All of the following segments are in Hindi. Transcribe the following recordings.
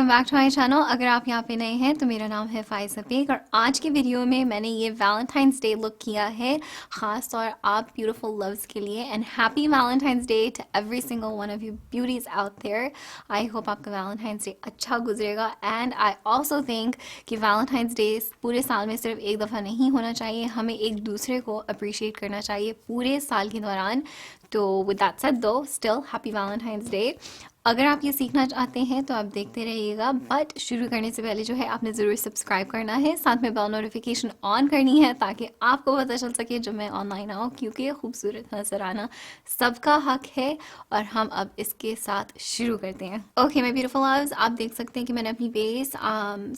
Welcome back to my channel. अगर आप यहाँ पे नए हैं तो मेरा नाम है फ़ाइज़ा बेग और आज की वीडियो में मैंने ये वैलेंटाइंस डे लुक किया है ख़ास तौर आप ब्यूटीफुल लव्स के लिए। And happy Valentine's Day to every single one of you beauties out there. I hope आपका वैलेंटाइंस डे अच्छा गुजरेगा। एंड आई ऑल्सो थिंक कि वैलेंटाइंस डे पूरे साल में सिर्फ एक दफ़ा नहीं होना चाहिए, हमें एक दूसरे को अप्रिशिएट करना चाहिए पूरे साल के दौरान। तो विद दैट सेड दो, स्टिल हैप्पी वैलेंटाइंस डे। अगर आप ये सीखना चाहते हैं तो आप देखते रहिएगा, बट शुरू करने से पहले जो है आपने ज़रूर सब्सक्राइब करना है, साथ में बेल नोटिफिकेशन ऑन करनी है ताकि आपको पता चल सके जब मैं ऑनलाइन आऊँ, क्योंकि ये खूबसूरत नजर आना सबका हक है। और हम अब इसके साथ शुरू करते हैं। ओके माय ब्यूटीफुल लव्स, आप देख सकते हैं कि मैंने अपनी बेस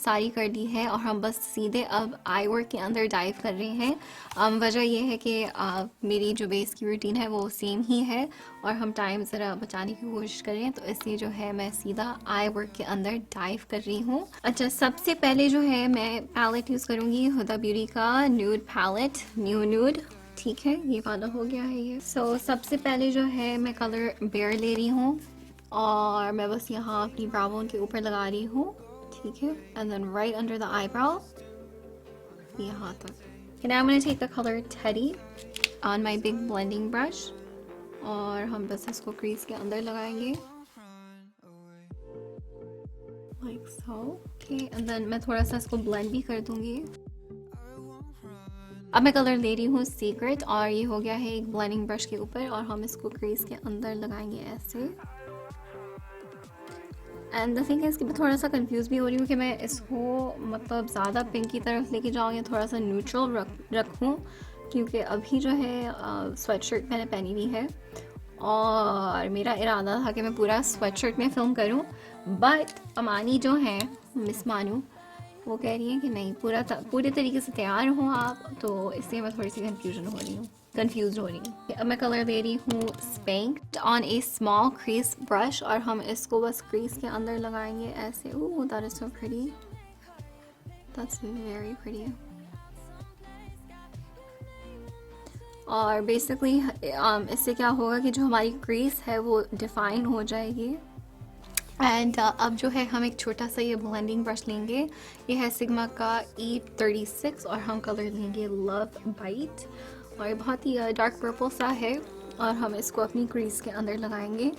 सारी कर दी है और हम बस सीधे अब आई वर्क के अंदर डाइव कर रहे हैं। वजह यह है कि मेरी जो बेस की रूटीन है वो सेम ही है और हम टाइम ज़रा बचाने की कोशिश कर रहे हैं, तो इसलिए जो है मैं सीधा आई वर्क के अंदर डाइव कर रही हूँ। अच्छा, सबसे पहले जो है मैं पैलेट यूज़ करूँगी हुदा ब्यूटी का न्यूड पैलेट, न्यू न्यूड। ठीक है, ये वाला हो गया है ये। सो सबसे पहले जो है मैं कलर बेयर ले रही हूँ और मैं बस यहाँ अपनी ब्राउन के ऊपर लगा रही हूँ। ठीक है, and then right under the eyebrow यहाँ तक। And now I'm going to take the color Teddy on my big blending brush और हम बस इसको क्रीज के अंदर लगाएंगे like so. Okay, and then मैं थोड़ा सा इसको ब्लेंड भी कर दूंगी। अब मैं कलर ले रही हूँ सीक्रेट और ये हो गया है एक ब्लेंडिंग ब्रश के ऊपर और हम इसको क्रीज के अंदर लगाएंगे ऐसे। एंड द थिंग है कि मैं थोड़ा सा कंफ्यूज भी हो रही हूँ कि मैं इसको मतलब ज़्यादा पिंक की तरफ लेके जाऊँ या थोड़ा सा न्यूट्रल रखूँ, क्योंकि अभी जो है स्वेट शर्ट मैंने पहनी हुई है और मेरा इरादा था कि मैं पूरा स्वेट शर्ट में फिल्म करूं, बट अमानी जो है मिस मानू वो कह रही है कि नहीं पूरे तरीके से तैयार हो आप, तो इसलिए मैं थोड़ी सी कंफ्यूज हो रही हूँ। अब मैं कलर दे रही हूँ spanked on a small crease brush और हम इसको बस क्रीज के अंदर लगाएंगे ऐसे। Oh that is so pretty, that's very pretty. और बेसिकली इससे क्या होगा कि जो हमारी क्रीज है वो डिफाइन हो जाएगी। एंड अब जो है हम एक छोटा सा ये ब्लेंडिंग ब्रश लेंगे, ये है सिग्मा का E36 और हम कलर लेंगे लव बाइट और ये बहुत ही डार्क पर्पल सा है और हम इसको अपनी क्रीज के अंदर लगाएंगे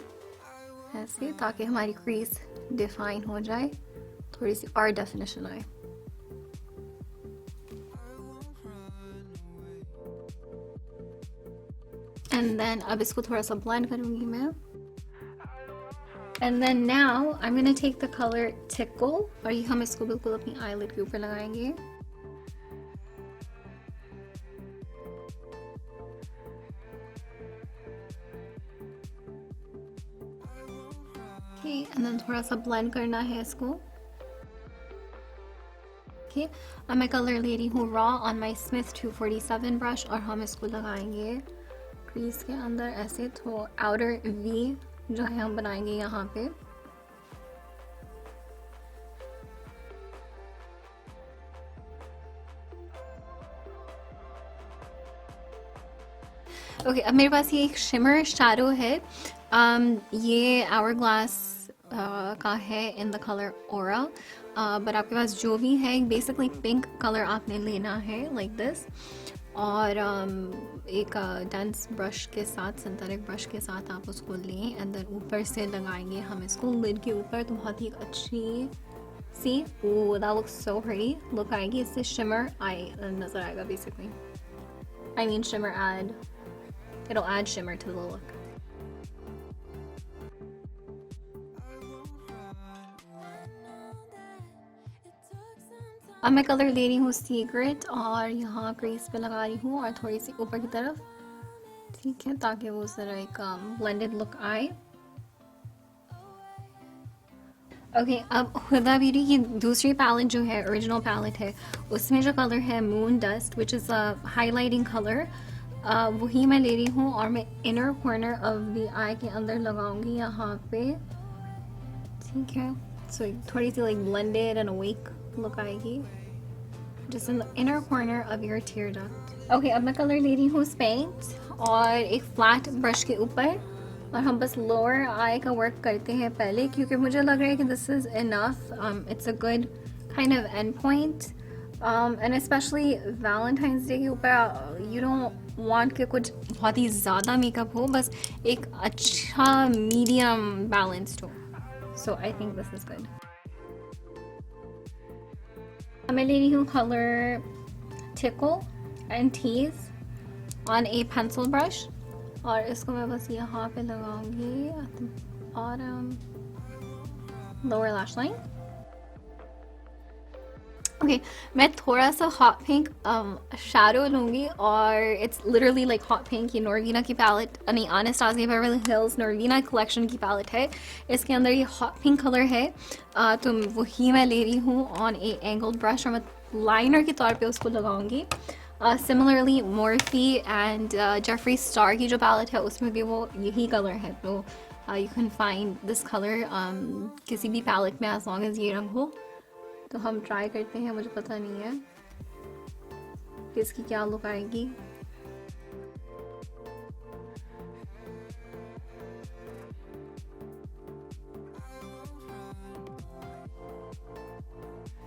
ऐसे ताकि हमारी क्रीज डिफाइन हो जाए, थोड़ी सी और डेफिनेशन आए। एंड देन अब इसको थोड़ा सा ब्लेंड करूंगी मैं। And then now I am gonna take the colour टिकल और ये हम इसको बिल्कुल अपनी आईलिड के ऊपर लगाएंगे। ओके, एंड देन थोड़ा सा ब्लेंड करना है इसको। ओके, अब मैं कलर ले रही हूँ raw on my Smith 247 brush और हम इसको लगाएंगे क्रीज के अंदर ऐसे, तो आउटर वी जो है हम बनाएंगे यहाँ पे। ओके, अब मेरे पास ये एक शिमर शैडो है। ये आवर ग्लास का है in the colour aura, but आपके पास जो भी है बेसिकली पिंक कलर आपने लेना है लाइक दिस। और एक डेंस ब्रश के साथ, सिंथेटिक ब्रश के साथ आप उसको लें एंड देन ऊपर से लगाएंगे हम इसको लिड के ऊपर, तो बहुत ही अच्छी see that looks so pretty look आएगी। इससे शिमर नज़र आएगा basically, I mean shimmer it'll add shimmer to the look. अब मैं कलर ले रही हूँ सीक्रेट और यहाँ क्रीज पे लगा रही हूँ और थोड़ी सी ऊपर की तरफ, ठीक है, ताकि वो जरा एक ब्लेंडेड लुक आए। ओके, अब हुदा ब्यूटी की दूसरी पैलेट जो है ओरिजिनल पैलेट है, उसमें जो कलर है moon dust which is a highlighting colour, वही मैं ले रही हूँ और मैं inner corner of the eye के अंदर लगाऊंगी यहाँ पे। ठीक है, सो थोड़ी सी like blended and awake look आएगी just in the inner corner of your tear duct. Okay, अब मैं कलर ले रही हूँ पेंट और एक फ्लैट ब्रश के ऊपर और हम बस लोअर आई का वर्क करते हैं पहले, क्योंकि मुझे लग रहा है कि this is enough. It's a good kind of and point. And specially Valentine's day के ऊपर यू डोंट वांट कि कुछ बहुत ही ज़्यादा मेकअप हो, बस एक अच्छा मीडियम बैलेंस्ड हो. So I think this is good. मैं ले रही हूँ colour tickle and tease on a pencil brush, और इसको मैं बस यहाँ पे लगाऊंगी और लोअर लैश लाइन. ओके, मैं थोड़ा सा हॉट पिंक शैडो लूँगी, और it's literally like hot pink. ये नॉर्वीना की पैलेट, नहीं, एनास्टेसिया बेवर्ली हिल्स नॉर्वीना कलेक्शन की पैलेट है. इसके अंदर ये हॉट पिंक कलर है, तो वही मैं ले रही हूँ ऑन ए एंगल ब्रश, और मैं लाइनर के तौर पे उसको लगाऊंगी. Similarly Murphy and Jeffrey star की जो पैलेट है उसमें भी वो यही कलर है, तो you can find this colour किसी भी पैलेट में एज लॉन्ग एज ये रंग हो. तो हम ट्राई करते हैं, मुझे पता नहीं है कि इसकी क्या लुक आएगी.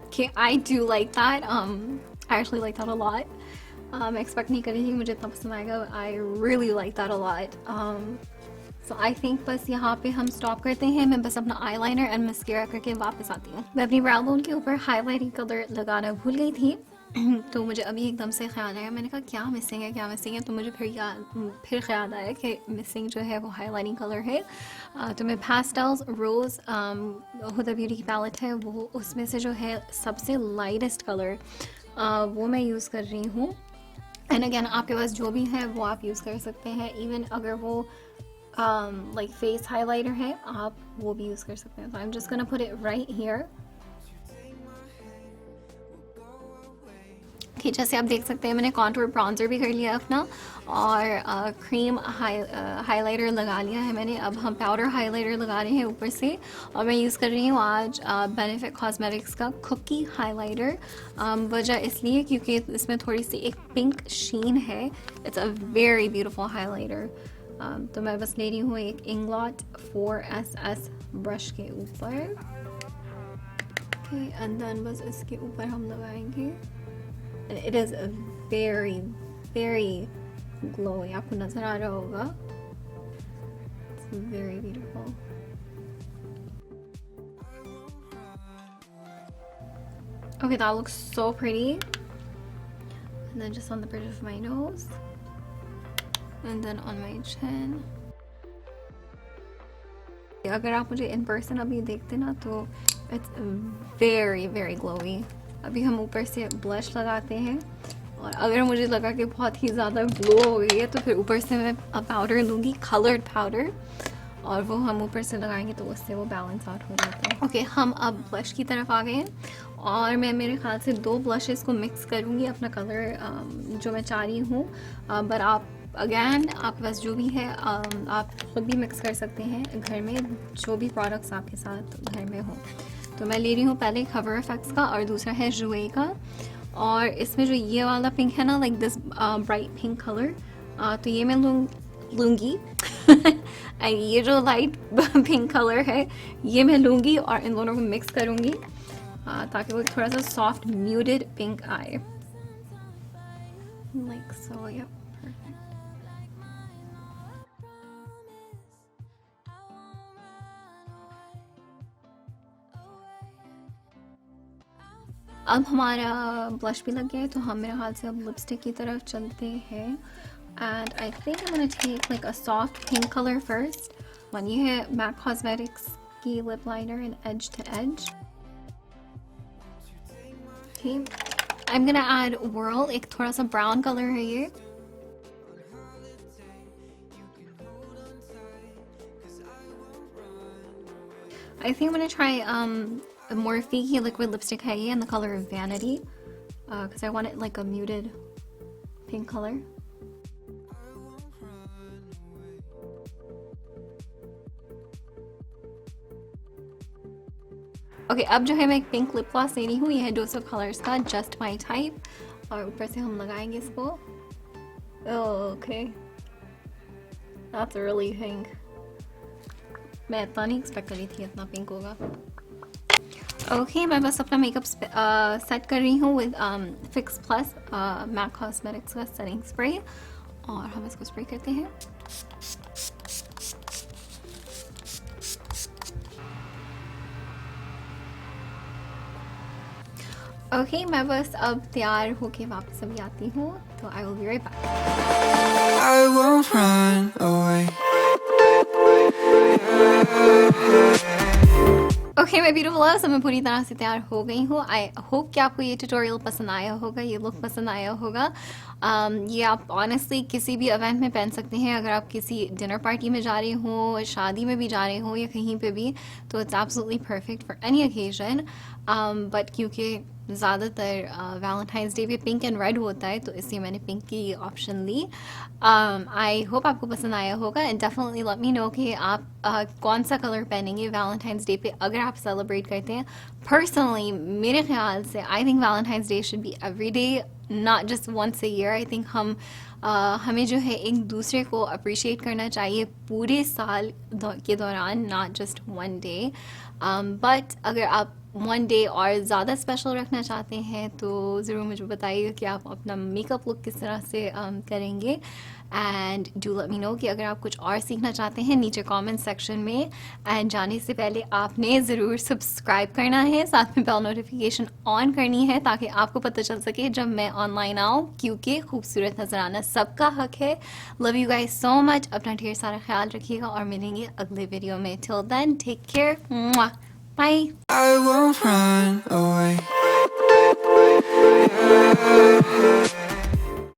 Okay, I do like that. I actually like that a lot. मैं एक्सपेक्ट नहीं कर रही थी मुझे इतना पसंद आएगा. I really like that a lot. So I think बस यहाँ पे हम स्टॉप करते हैं. मैं बस अपना आई लाइनर एंड मस्करा करके वापस आती हूँ. मैं अपनी ब्राउ बोन के ऊपर हाईलाइटिंग कलर लगाना भूल गई थी. तो मुझे अभी एकदम से ख्याल आया, मैंने कहा क्या मिसिंग है, तो मुझे फिर ख्याल आया कि मिसिंग जो है वो हाईलाइटिंग कलर है. तो मैं पेस्टल्स रोज़ हुदा ब्यूटी की पैलेट है, वो उसमें से जो है सबसे लाइटेस्ट कलर वो मैं यूज़ कर रही हूँ. एंड अगेन आपके पास जो भी है वो आप यूज़ कर सकते हैं. इवन अगर वो लाइक फेस हाइलाइटर है आप वो भी यूज़ कर सकते हैं. तो I am just gonna put it right here. Okay, जैसे आप देख सकते हैं मैंने कॉन्टूर ब्राउन्जर भी कर लिया अपना, और क्रीम हाइलाइटर लगा लिया है मैंने. अब हम पाउडर हाइलाइटर लगा रहे हैं ऊपर से, और मैं यूज़ कर रही हूँ आज बेनिफिट कॉस्मेटिक्स का कुकी हाइलाइटर. वजह इसलिए क्योंकि इसमें थोड़ी सी एक पिंक शीन है. It's a very beautiful highlighter. तो मैं बस ले रही हूँ एक इंग्लॉट 4SS ब्रश के ऊपर. ओके, एंड देन बस इसके ऊपर हम लगाएंगे. It is a very, very glowy. आपको नजर आ रहा होगा. It's very beautiful. Okay, that looks so pretty. And then just on the bridge of my nose, and then on my chin. अगर आप मुझे in person अभी देखते ना तो it's very, very glowy. अभी हम ऊपर से ब्लश लगाते हैं, और अगर मुझे लगा कि बहुत ही ज़्यादा ग्लो हो गई है तो फिर ऊपर से मैं पाउडर लूँगी, कलर्ड पाउडर, और वो हम ऊपर से लगाएंगे तो उससे वो बैलेंस आउट हो जाता है. ओके, हम अब ब्लश की तरफ आ गए हैं, और मैं मेरे ख्याल से 2 ब्लशेस को मिक्स करूँगी अपना कलर जो मैं चाह रही हूँ. बट आप अगैन आपके पास जो भी है आप खुद भी मिक्स कर सकते हैं घर में, जो भी प्रोडक्ट्स आपके साथ घर में हो. तो मैं ले रही हूँ पहले कवर इफेक्ट्स का, और दूसरा है जुए का. और इसमें जो ये वाला पिंक है ना, like this bright pink colour, तो ये मैं लूँगी. एंड ये जो लाइट पिंक कलर है ये मैं लूँगी, और इन दोनों को मिक्स करूँगी ताकि वो थोड़ा सा सॉफ्ट म्यूटेड पिंक आए. लाइक सो, या अब हमारा ब्लश भी लग गया है, तो हम मेरे हाथ से अब लिपस्टिक की तरफ चलते हैं. And I think I gonna take like a soft pink colour first. ये है मैक कॉस्मेटिक्स की lip liner in edge to edge. Okay, I am gonna add whirl. एक थोड़ा सा ब्राउन कलर है ये. I think I gonna try Morphe की liquid lipstick है ये, in the color of Vanity, because I want it like a muted pink color. Okay, अब जो है मैं एक पिंक लिप ग्लॉस ले रही हूँ. ये है Dose of Colors का Just My Type, और ऊपर से हम लगाएंगे इसको. Oh, okay, that's really pink. मैं इतना नहीं एक्सपेक्ट करी थी इतना पिंक होगा। ओके मैं बस अपना मेकअप सेट कर रही हूँ with fix plus MAC cosmetics का सेटिंग स्प्रे, और हम इसको स्प्रे करते हैं। ओके मैं बस अब तैयार होके वापस अभी आती हूँ, तो I will be right back. I won't run away. Okay मैं ब्यूटीफुल लव्स, मैं पूरी तरह से तैयार हो गई हूँ। आई होप कि आपको ये ट्यूटोरियल पसंद आया होगा, ये लुक पसंद आया होगा। ये आप ऑनेस्टली किसी भी इवेंट में पहन सकते हैं। अगर आप किसी डिनर पार्टी में जा रहे हो, शादी में भी जा रहे हो, या कहीं पे भी, तो it's absolutely perfect for any occasion. But क्योंकि ज़्यादातर वैलेंटाइंस डे पे पिंक एंड रेड होता है, तो इसलिए मैंने पिंक की ऑप्शन ली। आई होप आपको पसंद आया होगा, and definitely let me know कि आप कौन सा कलर पहनेंगे वैलेंटाइंस डे पे अगर आप सेलिब्रेट करते हैं। पर्सनली मेरे ख्याल से I think Valentine's Day should be every day, not just once a year. I think हमें जो है एक दूसरे को अप्रिशिएट करना चाहिए पूरे साल के दौरान, not just one day. But अगर आप वन डे और ज़्यादा स्पेशल रखना चाहते हैं तो ज़रूर मुझे बताइए कि आप अपना मेकअप लुक किस तरह से करेंगे। And do let me know कि अगर आप कुछ और सीखना चाहते हैं नीचे कमेंट सेक्शन में। एंड जाने से पहले आपने ज़रूर सब्सक्राइब करना है, साथ में बेल नोटिफिकेशन ऑन करनी है, ताकि आपको पता चल सके जब मैं ऑनलाइन आऊँ, क्योंकि खूबसूरत नजर आना सबका हक है। Love you guys so much, अपना ढेर सारा ख्याल रखिएगा और मिलेंगे अगले वीडियो में। Till then take care, bye. I won't run